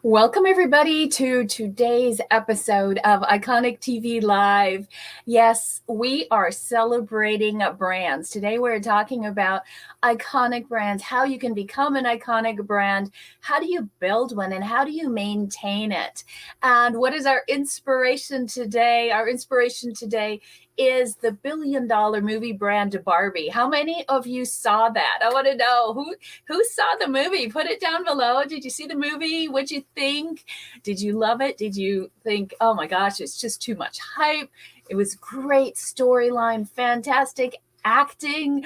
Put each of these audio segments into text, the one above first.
Welcome, everybody, to today's episode of Iconic TV Live. Yes, we are celebrating brands. Today, we're talking about iconic brands, how you can become an iconic brand, how do you build one, and how do you maintain it. And what is our inspiration today? Our inspiration today is the billion-dollar movie brand Barbie. How many of you saw that? I want to know who saw the movie. Put it down below. Did you see the movie? What'd you think? Did you love it? Did you think, oh my gosh, it's just too much hype? It was great storyline, fantastic acting,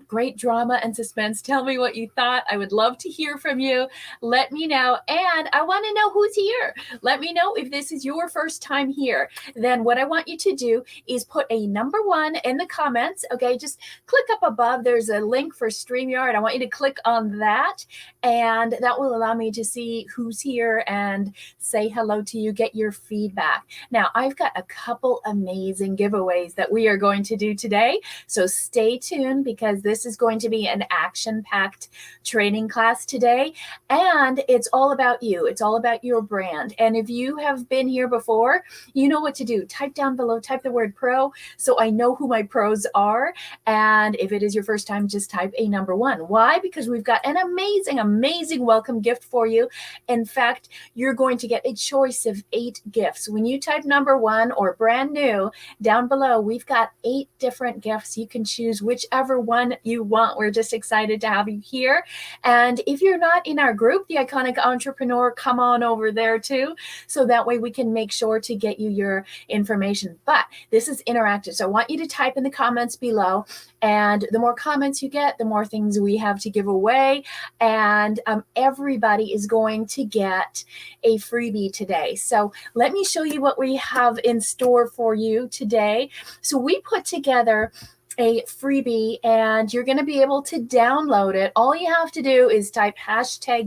great drama and suspense. Tell me what you thought. I would love to hear from you. Let me know. And I want to know who's here. Let me know if this is your first time here. Then what I want you to do is put a number 1 in the comments. Okay, just click up above. There's a link for StreamYard. I want you to click on that, and that will allow me to see who's here and say hello to you, get your feedback. Now, I've got a couple amazing giveaways that we are going to do today. So stay tuned, because this is going to be an action-packed training class today. And it's all about you. It's all about your brand. And if you have been here before, you know what to do. Type down below, type the word pro, so I know who my pros are. And if it is your first time, just type a number 1. Why? Because we've got an amazing welcome gift for you. In fact, you're going to get a choice of 8 gifts. When you type number 1 or brand new down below, we've got 8 different gifts. You can choose whichever one you want. We're just excited to have you here. And if you're not in our group, The Iconic Entrepreneur, come on over there too. So that way we can make sure to get you your information. But this is interactive. So I want you to type in the comments below. And the more comments you get, the more things we have to give away. And everybody is going to get a freebie today. So let me show you what we have in store for you today. So we put together a freebie, and you're going to be able to download it. All you have to do is type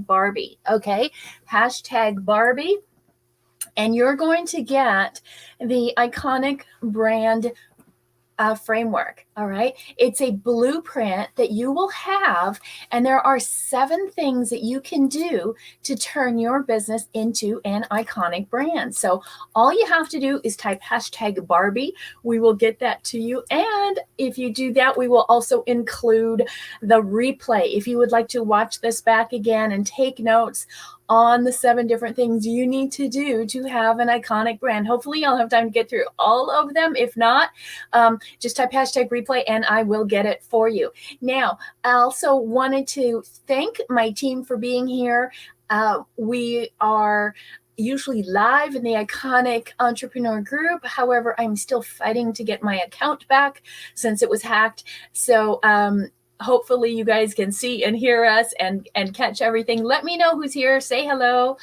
#Barbie, okay? #Barbie, and you're going to get the iconic brand framework. All right. It's a blueprint that you will have, and there are 7 things that you can do to turn your business into an iconic brand. So all you have to do is type #Barbie. We will get that to you. And if you do that, we will also include the replay. If you would like to watch this back again and take notes on the 7 different things you need to do to have an iconic brand. Hopefully you'll have time to get through all of them. If not, just type #replay and I will get it for you. Now, I also wanted to thank my team for being here. We are usually live in the Iconic Entrepreneur group. However, I'm still fighting to get my account back since it was hacked. So, hopefully you guys can see and hear us and catch everything. Let me know who's here. Say hello.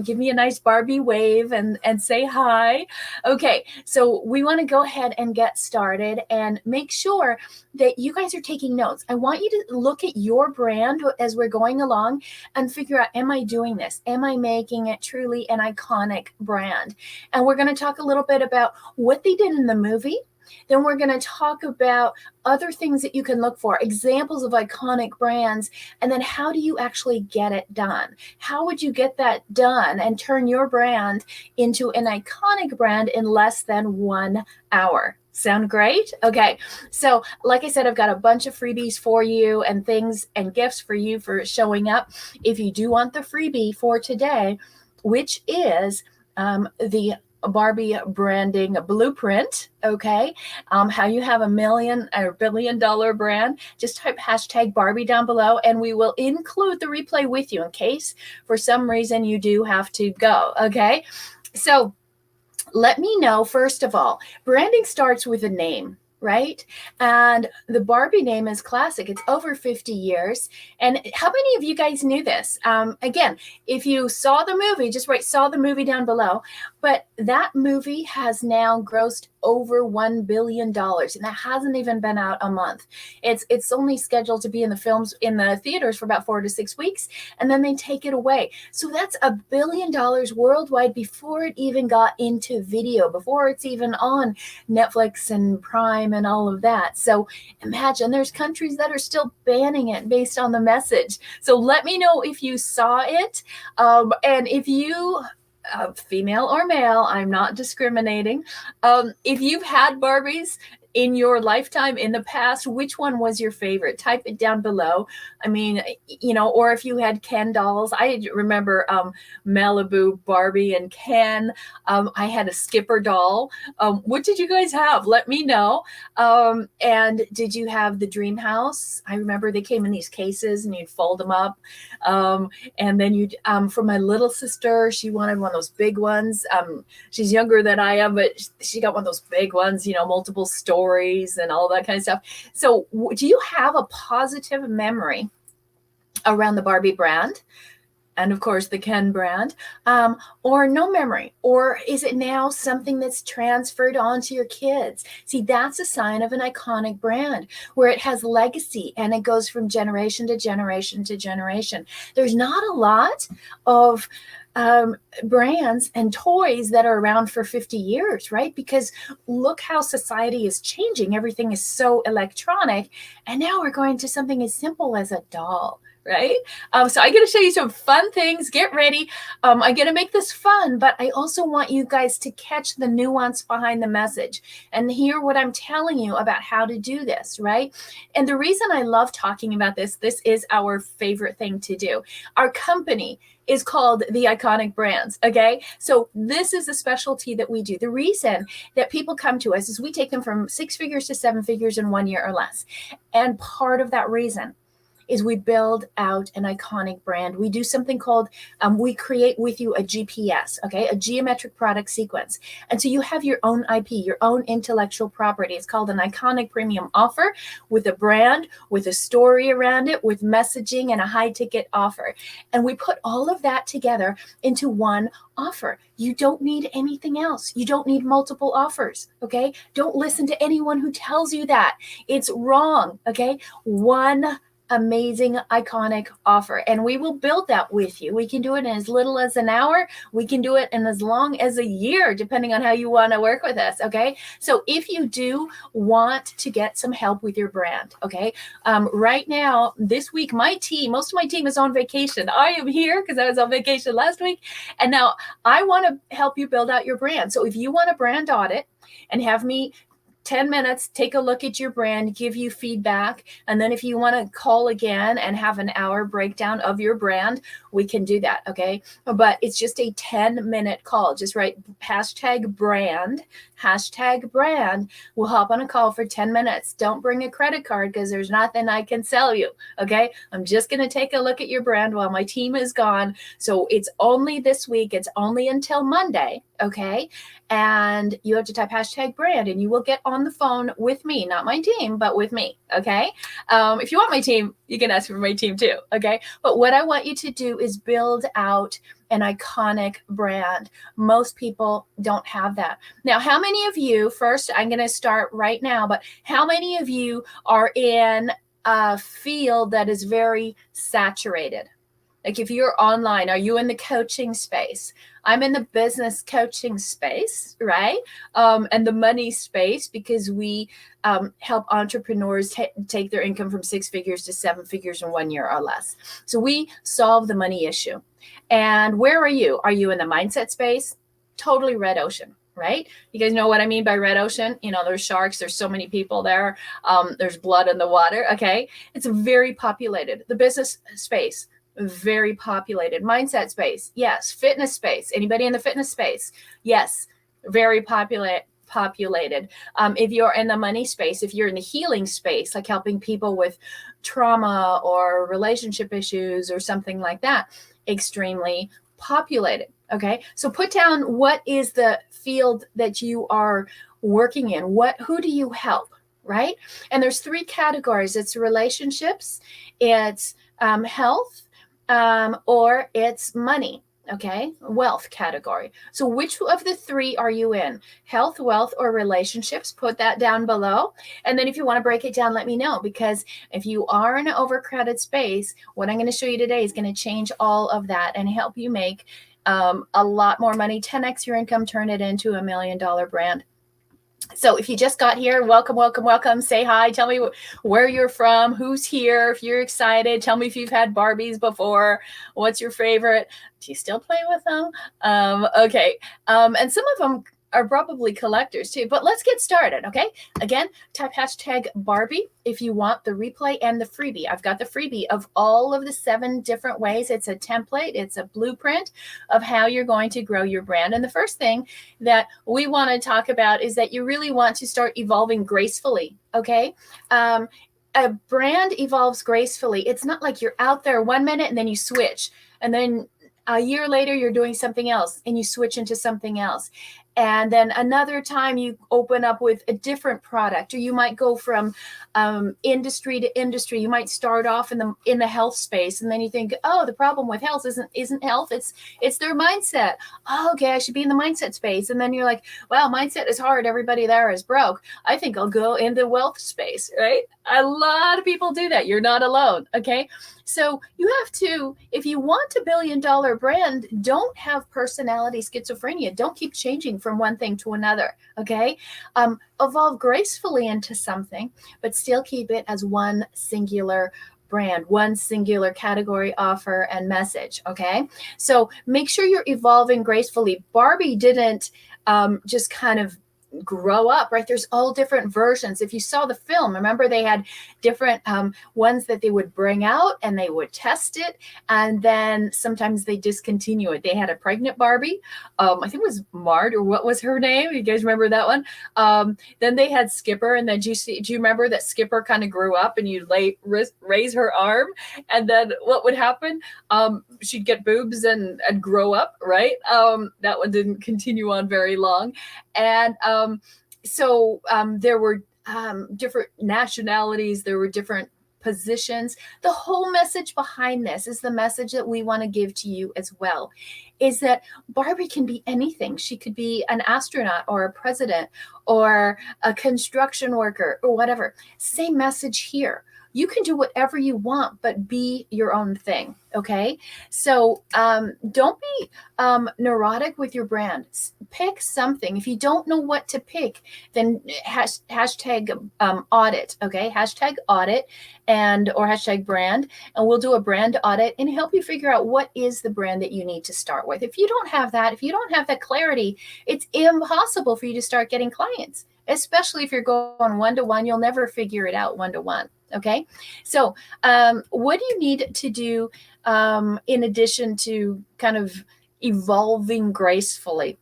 Give me a nice Barbie wave and say hi. Okay, so we want to go ahead and get started, and make sure that you guys are taking notes. I want you to look at your brand as we're going along and figure out, am I doing this? Am I making it truly an iconic brand? And we're going to talk a little bit about what they did in the movie. Then we're going to talk about other things that you can look for, examples of iconic brands, and then how do you actually get it done? How would you get that done and turn your brand into an iconic brand in less than 1 hour? Sound great? Okay, so like I said, I've got a bunch of freebies for you and things and gifts for you for showing up. If you do want the freebie for today, which is the Barbie branding blueprint, okay? How you have a million or billion-dollar brand, just type #Barbie down below, and we will include the replay with you in case for some reason you do have to go, okay? So let me know, first of all, branding starts with a name, right? And the Barbie name is classic. It's over 50 years. And how many of you guys knew this? Again, if you saw the movie, just write "saw the movie" down below. But that movie has now grossed over $1 billion, and that hasn't even been out a month. It's only scheduled to be in the theaters for about 4 to 6 weeks, and then they take it away. So that's $1 billion worldwide before it even got into video, before it's even on Netflix and Prime and all of that. So imagine there's countries that are still banning it based on the message. So let me know if you saw it, and if you, female or male, I'm not discriminating. If you've had Barbies in your lifetime in the past, which one was your favorite? Type it down below. I mean, or if you had Ken dolls. I remember Malibu, Barbie, and Ken. I had a Skipper doll. What did you guys have? Let me know. And did you have the Dream House? I remember they came in these cases and you'd fold them up. And then you'd, for my little sister, she wanted one of those big ones. She's younger than I am, but she got one of those big ones, multiple stories and all that kind of stuff. So do you have a positive memory around the Barbie brand? And of course the Ken brand, or no memory? Or is it now something that's transferred onto your kids? See, that's a sign of an iconic brand where it has legacy and it goes from generation to generation to generation. There's not a lot of brands and toys that are around for 50 years, right? Because look how society is changing. Everything is so electronic. And now we're going to something as simple as a doll. Right? So I'm going to show you some fun things. Get ready. I'm going to make this fun, but I also want you guys to catch the nuance behind the message and hear what I'm telling you about how to do this, right? And the reason I love talking about this is our favorite thing to do. Our company is called the Iconic Brands, okay? So this is a specialty that we do. The reason that people come to us is we take them from 6 figures to 7 figures in 1 year or less. And part of that reason is we build out an iconic brand. We do something called, we create with you a GPS, okay? A geometric product sequence. And so you have your own IP, your own intellectual property. It's called an iconic premium offer with a brand, with a story around it, with messaging and a high ticket offer. And we put all of that together into one offer. You don't need anything else. You don't need multiple offers, okay? Don't listen to anyone who tells you that. It's wrong, okay? One amazing iconic offer, and we will build that with you. We can do it in as little as an hour. We can do it in as long as a year, depending on how you want to work with us. Okay, so if you do want to get some help with your brand, okay, right now this week most of my team is on vacation. I am here because I was on vacation last week, and now I want to help you build out your brand. So if you want a brand audit and have me 10 minutes, take a look at your brand, give you feedback. And then if you want to call again and have an hour breakdown of your brand, we can do that. Okay. But it's just a 10-minute call. Just write #brand. We'll hop on a call for 10 minutes. Don't bring a credit card because there's nothing I can sell you. Okay. I'm just going to take a look at your brand while my team is gone. So it's only this week. It's only until Monday. Okay. And you have to type #brand and you will get on the phone with me, not my team, but with me. Okay. If you want my team, you can ask for my team too. Okay. But what I want you to do is build out an iconic brand. Most people don't have that. Now, how many of you, first, I'm going to start right now, but how many of you are in a field that is very saturated? Like if you're online, are you in the coaching space? I'm in the business coaching space, right? And the money space, because we help entrepreneurs take their income from 6 figures to 7 figures in 1 year or less. So we solve the money issue. And where are you? Are you in the mindset space? Totally red ocean, right? You guys know what I mean by red ocean? There's sharks. There's so many people there. There's blood in the water. Okay. It's very populated. The business space, very populated. Mindset space, yes. Fitness space, anybody in the fitness space? Yes, very populated. If you're in the money space, if you're in the healing space, like helping people with trauma or relationship issues or something like that, extremely populated. Okay, so put down what is the field that you are working in. Who do you help, right? And there's 3 categories. It's relationships, it's health, or it's money. Okay, wealth category. So which of the three are you in? Health, wealth, or relationships? Put that down below. And then if you want to break it down, let me know, because if you are in an overcrowded space, what I'm going to show you today is going to change all of that and help you make a lot more money, 10x your income, turn it into $1 million brand. So if you just got here, welcome, welcome, welcome. Say hi. Tell me where you're from, who's here. If you're excited, tell me if you've had Barbies before. What's your favorite? Do you still play with them? Okay. And some of them are probably collectors too, but let's get started. Okay. Again, type hashtag Barbie if you want the replay and the freebie. I've got the freebie of all of the 7 different ways. It's a template. It's a blueprint of how you're going to grow your brand. And the first thing that we want to talk about is that you really want to start evolving gracefully. Okay. A brand evolves gracefully. It's not like you're out there 1 minute and then you switch, and then a year later you're doing something else and you switch into something else. And then another time you open up with a different product, or you might go from industry to industry. You might start off in the health space, and then you think, oh, the problem with health isn't health, it's their mindset. Oh, okay, I should be in the mindset space. And then you're like, well, mindset is hard. Everybody there is broke. I think I'll go in the wealth space, right? A lot of people do that. You're not alone. Okay. So you have to, if you want a $1 billion brand, don't have personality schizophrenia. Don't keep changing from one thing to another. Okay. Evolve gracefully into something, but still keep it as one singular brand, one singular category, offer, and message. Okay. So make sure you're evolving gracefully. Barbie didn't just kind of grow up, right? There's all different versions. If you saw the film, remember they had different ones that they would bring out and they would test it, and then sometimes they discontinue it. They had a pregnant Barbie, I think it was Mart, or what was her name? You guys remember that one? Then they had Skipper, and then do you remember that Skipper kind of grew up and you raise her arm, and then what would happen? She'd get boobs and grow up, right? That one didn't continue on very long. And so there were different nationalities, there were different positions. The whole message behind this is the message that we want to give to you as well, is that Barbie can be anything. She could be an astronaut or a president or a construction worker or whatever. Same message here. You can do whatever you want, but be your own thing. Okay. So don't be neurotic with your brand. Pick something. If you don't know what to pick, then hashtag audit. Okay. Hashtag audit or hashtag brand. And we'll do a brand audit and help you figure out what is the brand that you need to start with. If you don't have that clarity, it's impossible for you to start getting clients, especially if you're going one-to-one. You'll never figure it out one-to-one. Okay. So what do you need to do in addition to kind of evolving gracefully?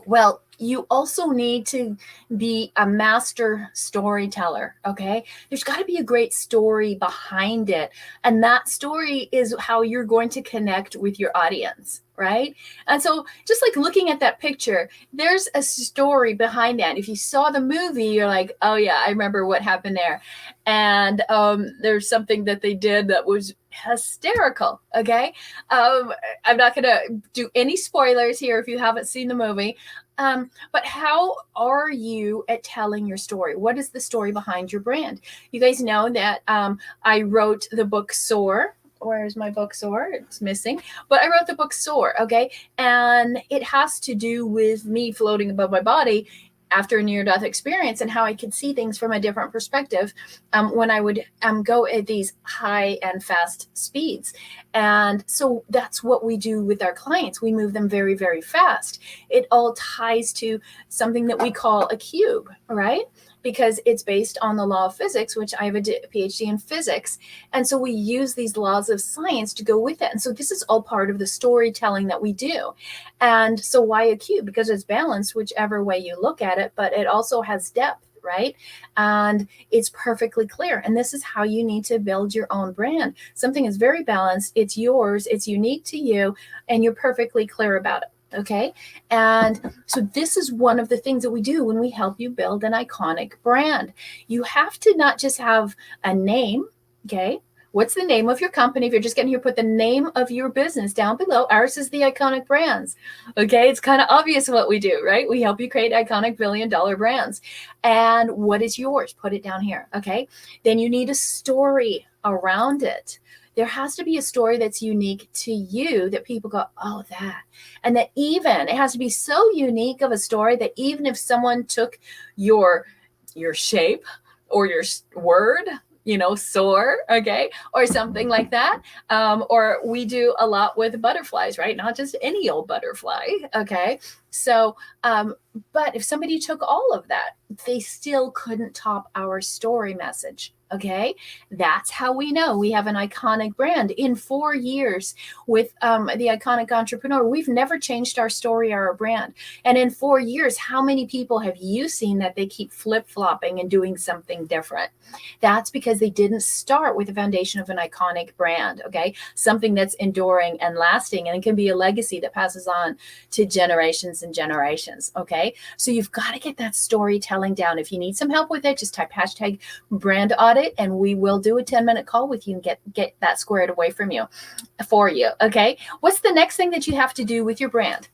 Well, you also need to be a master storyteller. Okay. There's got to be a great story behind it. And that story is how you're going to connect with your audience. Right. And so just like looking at that picture, there's a story behind that. If you saw the movie, you're like, oh yeah, I remember what happened there. And there's something that they did that was hysterical. Okay. I'm not going to do any spoilers here if you haven't seen the movie. But how are you at telling your story? What is the story behind your brand? You guys know that I wrote the book Soar. Where's my book Soar? It's missing. But I wrote the book Soar, okay? And it has to do with me floating above my body after a near-death experience and how I could see things from a different perspective when I would go at these high and fast speeds. And so that's what we do with our clients. We move them very, very fast. It all ties to something that we call a cube, right? Because it's based on the law of physics, which I have a PhD in physics. And so we use these laws of science to go with it. And so this is all part of the storytelling that we do. And so why a cube? Because it's balanced whichever way you look at it, but it also has depth, right? And it's perfectly clear. And this is how you need to build your own brand. Something is very balanced. It's yours. It's unique to you. And you're perfectly clear about it. Okay. And so this is one of the things that we do when we help you build an iconic brand. You have to not just have a name. Okay. What's the name of your company? If you're just getting here, put the name of your business down below. Ours is the Iconic Brands. Okay, it's kind of obvious what we do, right? We help you create iconic billion-dollar brands. And what is yours? Put it down here. Okay, then you need a story around it. There has to be a story that's unique to you that people go, oh, that. And that even, it has to be so unique of a story that even if someone took your shape or your word, soar, okay, or something like that. Or we do a lot with butterflies, right? Not just any old butterfly, okay? So, but if somebody took all of that, they still couldn't top our story message. Okay, that's how we know we have an iconic brand. In 4 years with the Iconic Entrepreneur, we've never changed our story or our brand. And in 4 years, how many people have you seen that they keep flip-flopping and doing something different? That's because they didn't start with the foundation of an iconic brand, okay? Something that's enduring and lasting, and it can be a legacy that passes on to generations and generations, okay? So you've got to get that storytelling down. If you need some help with it, just type hashtag brand audit, and we will do a 10-minute call with you and get that squared away for you, okay? What's the next thing that you have to do with your brand?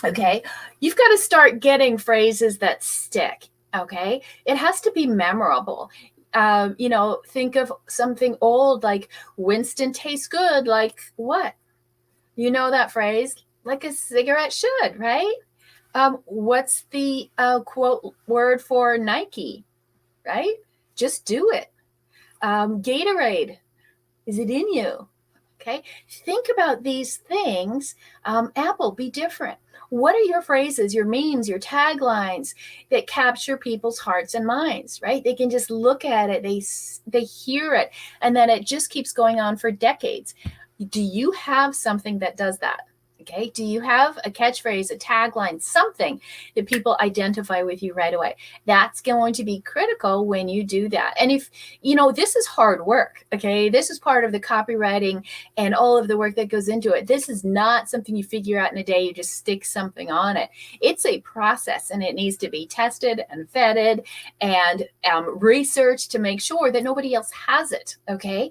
Okay, you've got to start getting phrases that stick, okay? It has to be memorable. Think of something old like Winston tastes good, like what? You know that phrase? Like a cigarette should, right? What's the quote word for Nike, right? Just do it. Gatorade, is it in you? Okay, think about these things. Apple, be different. What are your phrases, your memes, your taglines that capture people's hearts and minds, right? They can just look at it, they hear it, and then it just keeps going on for decades. Do you have something that does that? Okay, do you have a catchphrase, a tagline, something that people identify with you right away? That's going to be critical when you do that. And if, this is hard work, okay? This is part of the copywriting and all of the work that goes into it. This is not something you figure out in a day. You just stick something on it. It's a process, and it needs to be tested and vetted and researched to make sure that nobody else has it, okay?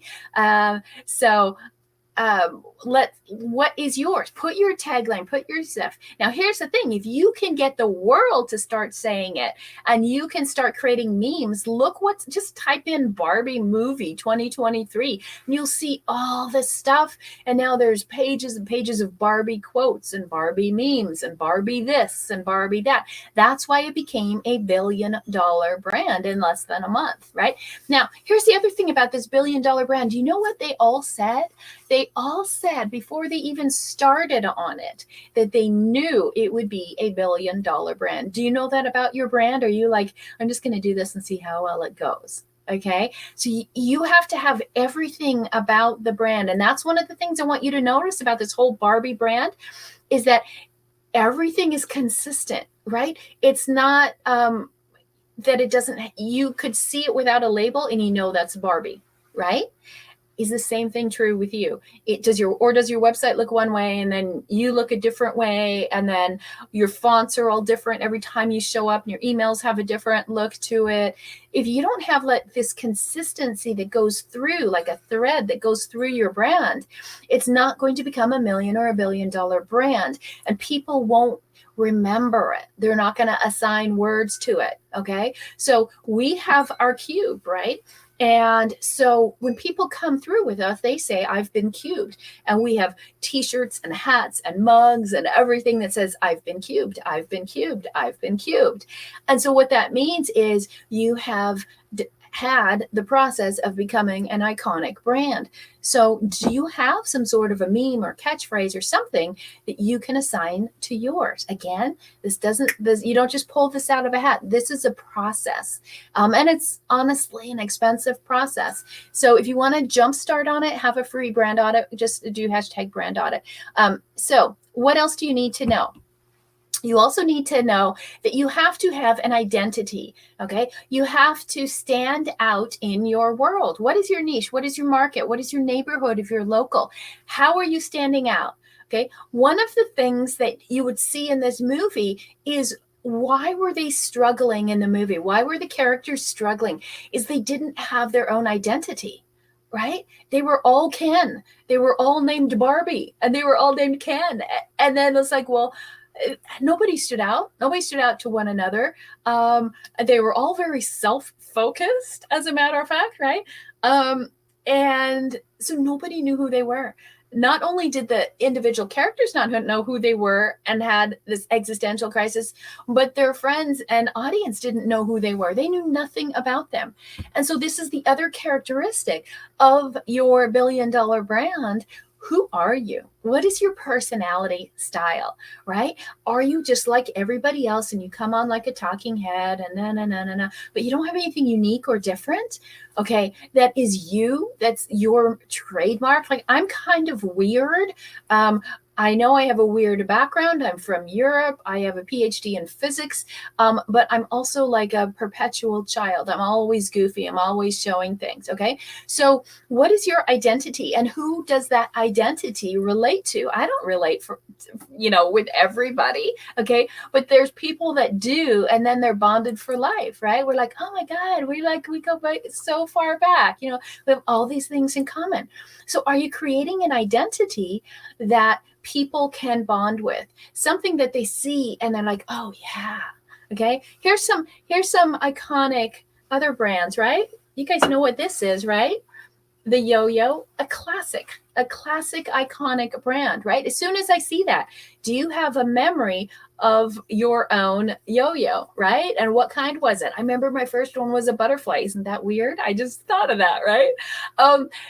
What is yours? Put your tagline, put your stuff. Now, here's the thing. If you can get the world to start saying it and you can start creating memes, just type in Barbie movie 2023 and you'll see all this stuff. And now there's pages and pages of Barbie quotes and Barbie memes and Barbie this and Barbie that. That's why it became a $1 billion brand in less than a month, right? Now, here's the other thing about this $1 billion brand. Do you know what they all said? They all said before they even started on it that they knew it would be a $1 billion brand. Do you know that about your brand? Are you like, I'm just going to do this and see how well it goes? Okay, so you have to have everything about the brand. And that's one of the things I want you to notice about this whole Barbie brand is that everything is consistent, right? It's not that it doesn't, you could see it without a label and that's Barbie, right? Is the same thing true with you? Does your website look one way and then you look a different way, and then your fonts are all different every time you show up and your emails have a different look to it? If you don't have this consistency that goes through, like a thread that goes through your brand, it's not going to become $1 million or $1 billion brand, and people won't remember it. They're not going to assign words to it. Okay, so we have our cube, right? And so when people come through with us, they say, I've been cubed. And we have t-shirts and hats and mugs and everything that says, I've been cubed, I've been cubed, I've been cubed. And so what that means is you have had the process of becoming an iconic brand. So do you have some sort of a meme or catchphrase or something that you can assign to yours? Again, you don't just pull this out of a hat. This is a process. And it's honestly an expensive process. So if you want to jumpstart on it, have a free brand audit, just do hashtag brand audit. So what else do you need to know? You also need to know that you have to have an identity, okay? You have to stand out in your world. What is your niche? What is your market? What is your neighborhood if you're local? How are you standing out, okay? One of the things that you would see in this movie is why were they struggling in the movie? Why were the characters struggling? Is they didn't have their own identity. right? They were all Ken. They were all named Barbie, and they were all named Ken. And then it's like, well, nobody stood out. Nobody stood out to one another. They were all very self-focused, as a matter of fact, right? And so nobody knew who they were. Not only did the individual characters not know who they were and had this existential crisis, but their friends and audience didn't know who they were. They knew nothing about them. And so this is the other characteristic of your billion-dollar brand. Who are you? What is your personality style, right? Are you just like everybody else and you come on like a talking head and na, but you don't have anything unique or different? Okay, that is you. That's your trademark. Like, I'm kind of weird. I know I have a weird background. I'm from Europe. I have a PhD in physics, but I'm also like a perpetual child. I'm always goofy. I'm always showing things. Okay, so what is your identity, and who does that identity relate to? I don't relate with everybody. Okay, but there's people that do, and then they're bonded for life, right? We're like, oh my God, we go back so far back. We have all these things in common. So are you creating an identity that people can bond with, something that they see and they're like, oh yeah, okay, here's some iconic other brands, right? You guys know what this is, right? The yo-yo, a classic iconic brand, right? As soon as I see that, do you have a memory of your own yo-yo, right? And what kind was it? I remember my first one was a butterfly. Isn't that weird? I just thought of that, right?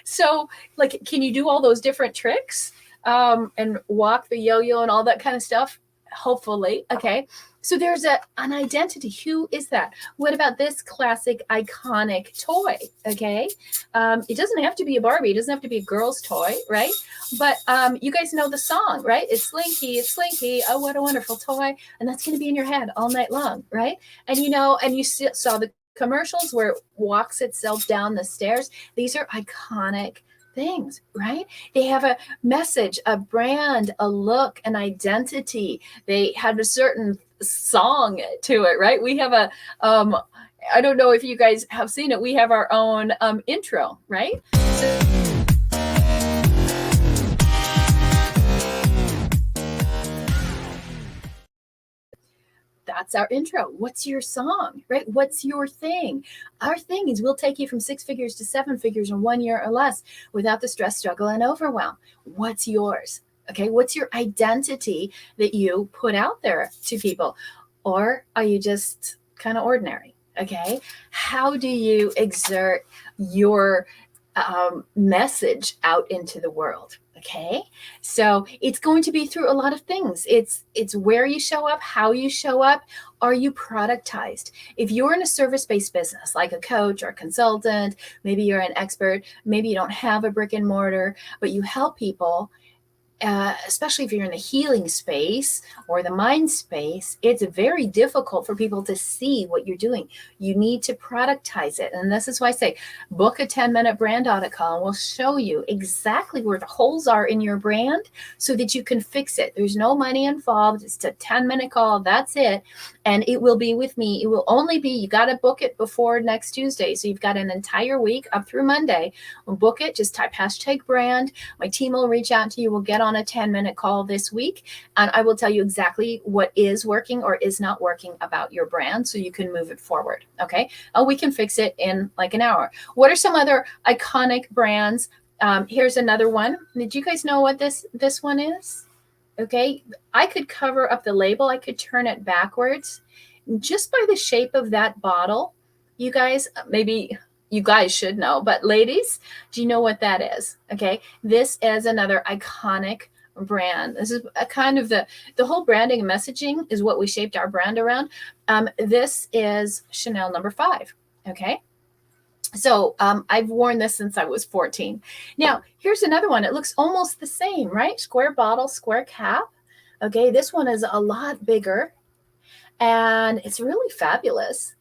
So like, can you do all those different tricks and walk the yo-yo and all that kind of stuff? Hopefully. Okay, so there's an identity. Who is that? What about this classic iconic toy? Okay, it doesn't have to be a Barbie. It doesn't have to be a girl's toy, right? But you guys know the song, right? It's Slinky, oh what a wonderful toy. And that's going to be in your head all night long, right? And you saw the commercials where it walks itself down the stairs. These are iconic things, right? They have a message, a brand, a look, an identity. They have a certain song to it, right? We have a I don't know if you guys have seen it. We have our own intro, right? That's our intro. What's your song, right? What's your thing? Our thing is we'll take you from 6 figures to 7 figures in 1 year or less without the stress, struggle, and overwhelm. What's yours? Okay, what's your identity that you put out there to people? Or are you just kind of ordinary? Okay, how do you exert your message out into the world? Okay, so it's going to be through a lot of things. It's where you show up, how you show up. Are you productized? If you're in a service-based business like a coach or a consultant, maybe you're an expert, maybe you don't have a brick and mortar, but you help people, especially if you're in the healing space or the mind space, it's very difficult for people to see what you're doing. You need to productize it. And this is why I say, book a 10-minute brand audit call and we'll show you exactly where the holes are in your brand so that you can fix it. There's no money involved. It's a 10-minute call. That's it. And it will be with me. It will only be, you got to book it before next Tuesday. So you've got an entire week up through Monday. We'll book it. Just type #brand. My team will reach out to you. We'll get on a 10-minute call this week. And I will tell you exactly what is working or is not working about your brand so you can move it forward. Okay. We can fix it in like an hour. What are some other iconic brands? Here's another one. Did you guys know what this one is? Okay, I could cover up the label. I could turn it backwards just by the shape of that bottle. You guys, maybe you guys should know, but ladies, do you know what that is? Okay, this is another iconic brand. This is a kind of the whole branding and messaging is what we shaped our brand around. This is Chanel number 5. Okay. So I've worn this since I was 14. Now, here's another one. It looks almost the same, right? Square bottle, square cap. Okay, this one is a lot bigger and it's really fabulous.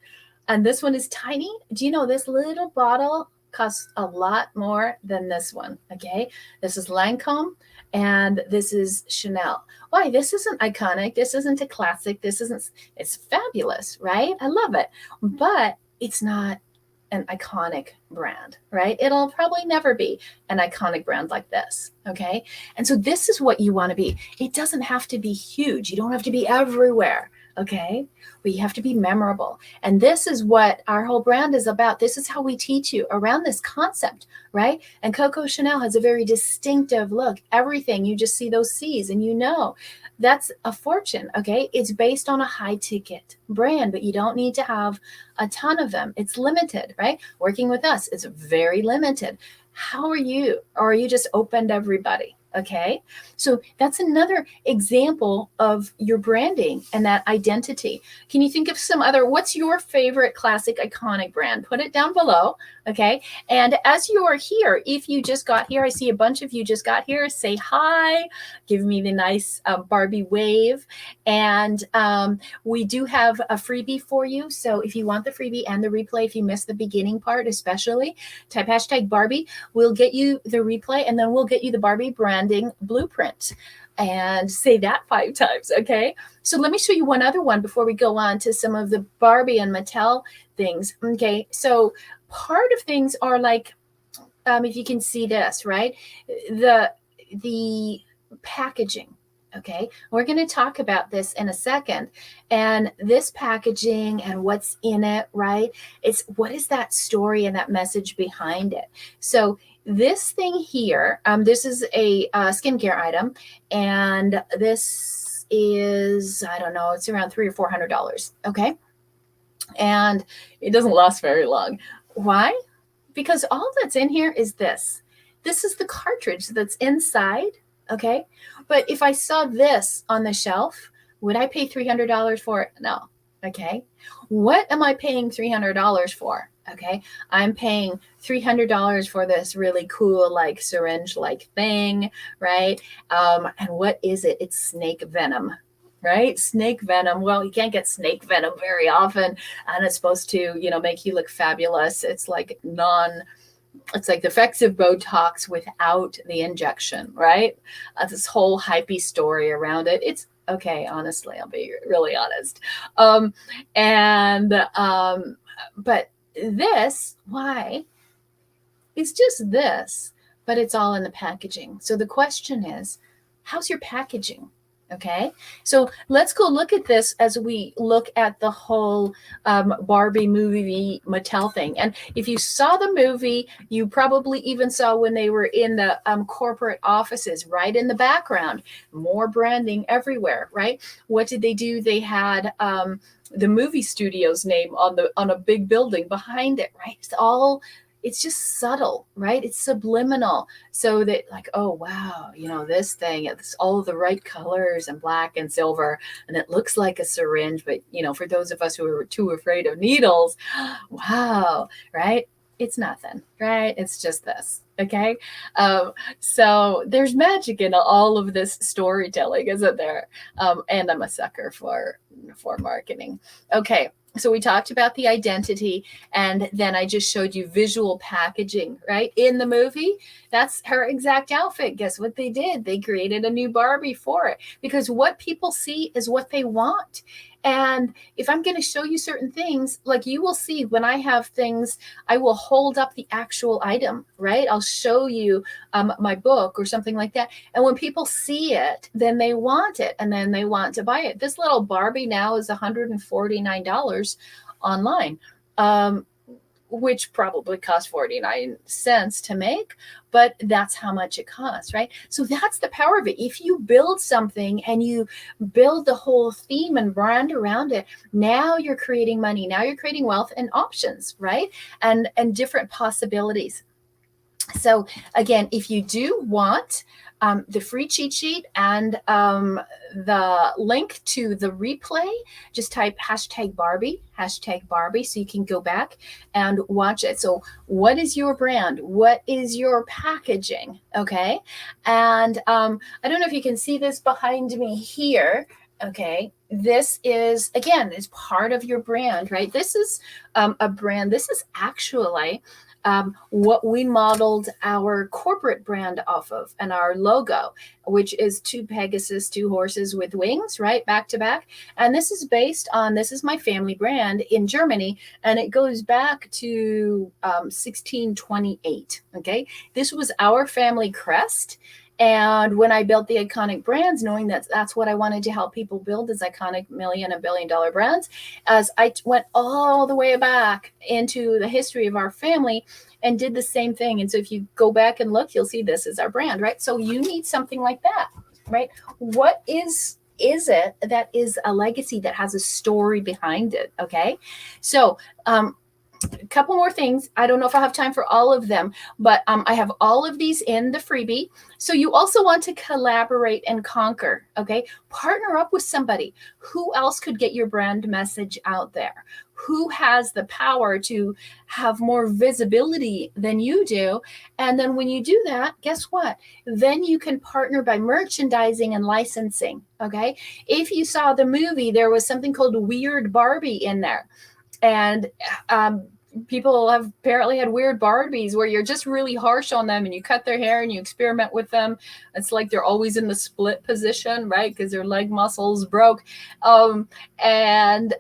And this one is tiny. Do you know this little bottle costs a lot more than this one? Okay, this is Lancome and this is Chanel. Why? This isn't iconic. This isn't a classic. It's fabulous, right? I love it. But it's not an iconic brand, right? It'll probably never be an iconic brand like this. Okay. And so this is what you want to be. It doesn't have to be huge. You don't have to be everywhere. Okay. But you have to be memorable. And this is what our whole brand is about. This is how we teach you around this concept, right? And Coco Chanel has a very distinctive look. Everything, you just see those C's and you know that's a fortune. Okay. It's based on a high ticket brand, but you don't need to have a ton of them. It's limited, right? Working with us is very limited. How are you? Or are you just open to everybody? Okay. So that's another example of your branding and that identity. Can you think of some other, what's your favorite classic iconic brand? Put it down below. Okay. And as you are here, if you just got here, I see a bunch of you just got here, say hi, give me the nice Barbie wave. And we do have a freebie for you. So if you want the freebie and the replay, if you missed the beginning part, especially type hashtag Barbie, we'll get you the replay and then we'll get you the Barbie branding blueprint. And say that 5 times, okay? So let me show you one other one before we go on to some of the Barbie and Mattel things, okay? So part of things are like, if you can see this, right? The packaging, okay? We're going to talk about this in a second. And this packaging and what's in it, right? It's what is that story and that message behind it? So this thing here, this is a skincare item, and this is, I don't know, it's around $300 or $400, okay? And it doesn't last very long. Why? Because all that's in here is this. This is the cartridge that's inside, okay? But if I saw this on the shelf, would I pay $300 for it? No, okay? What am I paying $300 for? Okay, I'm paying $300 for this really cool, like syringe-like thing, right? And what is it? It's snake venom, right? Snake venom. Well, you can't get snake venom very often, and it's supposed to, you know, make you look fabulous. It's like it's like the effects of Botox without the injection, right? This whole hypey story around it. It's okay, honestly, I'll be really honest. But this, why? It's just this, but it's all in the packaging. So the question is, how's your packaging? Okay, so let's go look at this as we look at the whole Barbie movie Mattel thing. And if you saw the movie, you probably even saw when they were in the corporate offices, right in the background, more branding everywhere, right? What did they do? They had the movie studio's name on a big building behind it, right? It's just subtle, right? It's subliminal. So that like, oh, wow, you know, this thing, it's all the right colors and black and silver, and it looks like a syringe. But, you know, for those of us who are too afraid of needles, wow, right? It's nothing, right? It's just this. Okay. So there's magic in all of this storytelling, isn't there? And I'm a sucker for marketing. Okay. So we talked about the identity, and then I just showed you visual packaging, right? In the movie, that's her exact outfit. Guess what they did? They created a new Barbie for it, because what people see is what they want. And if I'm going to show you certain things, like you will see when I have things, I will hold up the actual item, right? I'll show you my book or something like that. And when people see it, then they want it, and then they want to buy it. This little Barbie now is $149 online, which probably cost 49 cents to make, but that's how much it costs, right? So that's the power of it. If you build something and you build the whole theme and brand around it, now you're creating money, now you're creating wealth and options, right? And different possibilities. So again, if you do want the free cheat sheet and the link to the replay, just type hashtag Barbie, so you can go back and watch it. So what is your brand? What is your packaging? Okay. And I don't know if you can see this behind me here. Okay. This is, again, is part of your brand, right? This is a brand. This is actually what we modeled our corporate brand off of and our logo, which is two Pegasus, two horses with wings, right? Back to back. And this is based on, this is my family brand in Germany, and it goes back to 1628. Okay. This was our family crest. And when I built the iconic brands, knowing that that's what I wanted to help people build as iconic million and billion-dollar brands, as I went all the way back into the history of our family and did the same thing. And so if you go back and look, you'll see this is our brand, right? So you need something like that, right? What is it that is a legacy that has a story behind it? Okay. So, a couple more things. I don't know if I have time for all of them, but I have all of these in the freebie. So you also want to collaborate and conquer, okay? Partner up with somebody. Who else could get your brand message out there? Who has the power to have more visibility than you do? And then when you do that, guess what? Then you can partner by merchandising and licensing, okay? If you saw the movie, there was something called Weird Barbie in there. And people have apparently had weird Barbies where you're just really harsh on them and you cut their hair and you experiment with them. It's like they're always in the split position, right? Because their leg muscles broke. And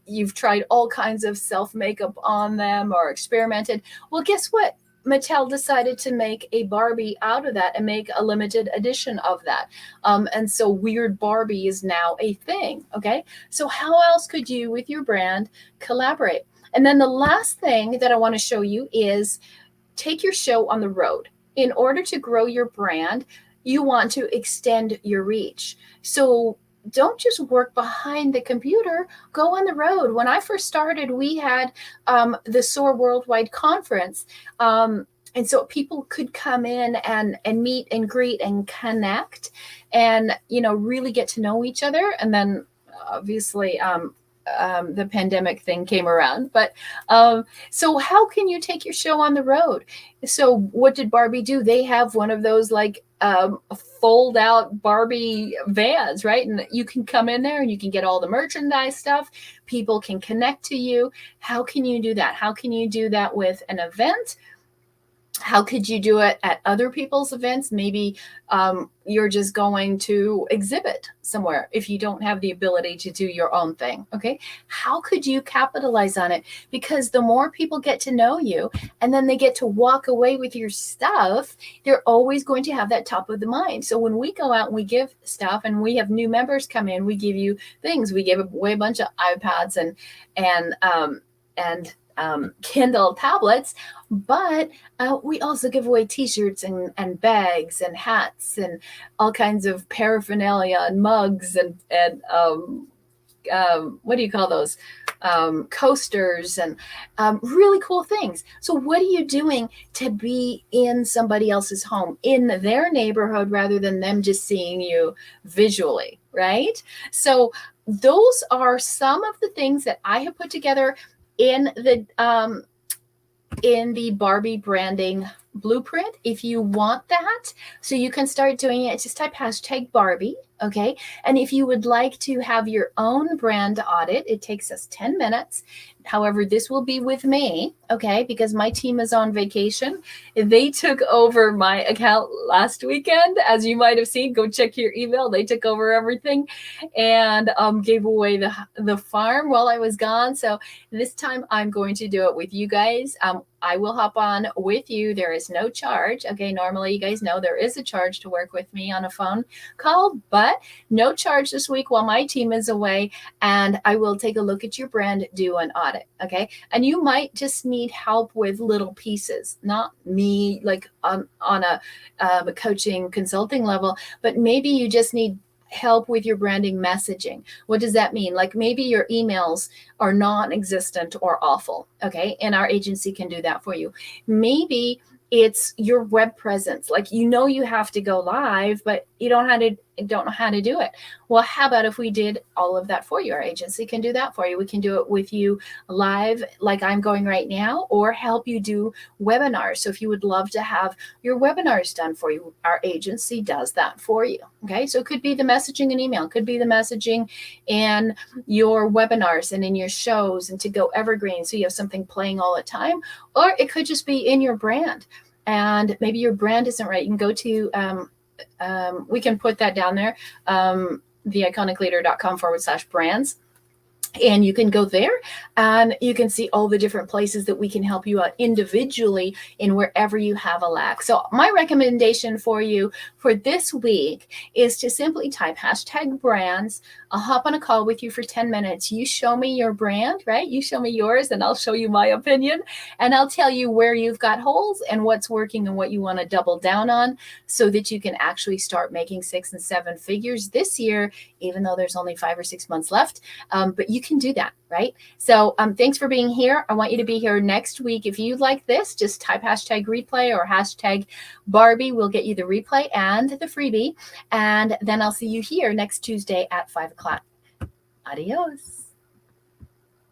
you've tried all kinds of self-makeup on them or experimented. Well, guess what? Mattel decided to make a Barbie out of that and make a limited edition of that. And so Weird Barbie is now a thing, okay? So how else could you, with your brand, collaborate? And then the last thing that I want to show you is take your show on the road. In order to grow your brand, you want to extend your reach. So don't just work behind the computer, go on the road. When I first started, we had the SOAR Worldwide Conference. And so people could come in and meet and greet and connect and, really get to know each other. And then obviously, the pandemic thing came around. But so how can you take your show on the road? So what did Barbie do? They have one of those like fold out Barbie vans, right? And you can come in there and you can get all the merchandise stuff. People can connect to you. How can you do that? How can you do that with an event? How could you do it at other people's events? Maybe you're just going to exhibit somewhere if you don't have the ability to do your own thing. Okay. How could you capitalize on it? Because the more people get to know you and then they get to walk away with your stuff, they're always going to have that top of the mind. So when we go out and we give stuff and we have new members come in, we give you things. We give away a bunch of iPads and Kindle tablets, but we also give away t-shirts and bags and hats and all kinds of paraphernalia and mugs and what do you call those? Coasters and really cool things. So what are you doing to be in somebody else's home, in their neighborhood, rather than them just seeing you visually, right? So those are some of the things that I have put together in the Barbie branding blueprint. If you want that, so you can start doing it, just type #Barbie. Okay. And if you would like to have your own brand audit, it takes us 10 minutes. However, this will be with me, okay, because my team is on vacation. They took over my account last weekend. As you might have seen, go check your email. They took over everything and gave away the farm while I was gone. So this time I'm going to do it with you guys. I will hop on with you. There is no charge. Okay, normally you guys know there is a charge to work with me on a phone call, but no charge this week while my team is away. And I will take a look at your brand, do an audit. Okay. And you might just need help with little pieces, not me like on a coaching consulting level, but maybe you just need help with your branding messaging. What does that mean? Like maybe your emails are non-existent or awful. Okay. And our agency can do that for you. Maybe it's your web presence. Like, you have to go live, but you don't know how to do it. Well, how about if we did all of that for you? Our agency can do that for you. We can do it with you live, like I'm going right now, or help you do webinars. So if you would love to have your webinars done for you, our agency does that for you. Okay. So it could be the messaging and email, could be the messaging in your webinars and in your shows and to go evergreen. So you have something playing all the time, or it could just be in your brand. And maybe your brand isn't right. You can go to, we can put that down there, theiconicleader.com/brands. And you can go there and you can see all the different places that we can help you out individually in wherever you have a lack. So my recommendation for you for this week is to simply type #brands. I'll hop on a call with you for 10 minutes. You show me your brand, right? You show me yours and I'll show you my opinion. And I'll tell you where you've got holes and what's working and what you want to double down on so that you can actually start making 6 and 7 figures this year, even though there's only 5 or 6 months left. But you can do that, right? So thanks for being here. I want you to be here next week. If you like this, just type #replay or #Barbie. We'll get you the replay and the freebie. And then I'll see you here next Tuesday at 5 o'clock. Adios.